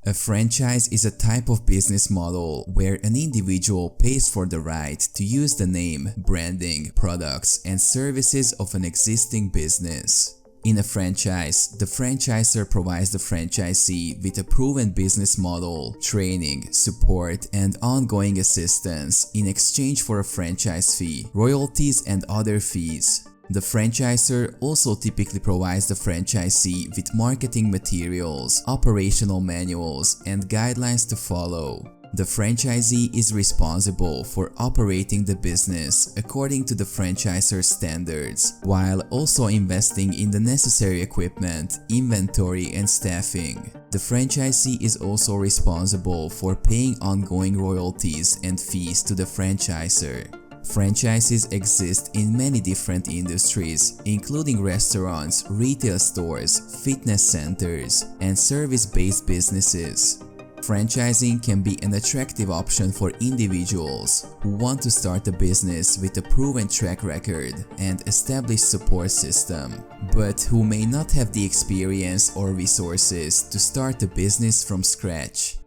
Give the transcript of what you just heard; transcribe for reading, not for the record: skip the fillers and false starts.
A franchise is a type of business model where an individual pays for the right to use the name, branding, products, and services of an existing business. In a franchise, the franchisor provides the franchisee with a proven business model, training, support, and ongoing assistance in exchange for a franchise fee, royalties, and other fees. The franchisor also typically provides the franchisee with marketing materials, operational manuals, and guidelines to follow. The franchisee is responsible for operating the business according to the franchisor's standards, while also investing in the necessary equipment, inventory, and staffing. The franchisee is also responsible for paying ongoing royalties and fees to the franchisor. Franchises exist in many different industries, including restaurants, retail stores, fitness centers, and service-based businesses. Franchising can be an attractive option for individuals who want to start a business with a proven track record and established support system, but who may not have the experience or resources to start a business from scratch.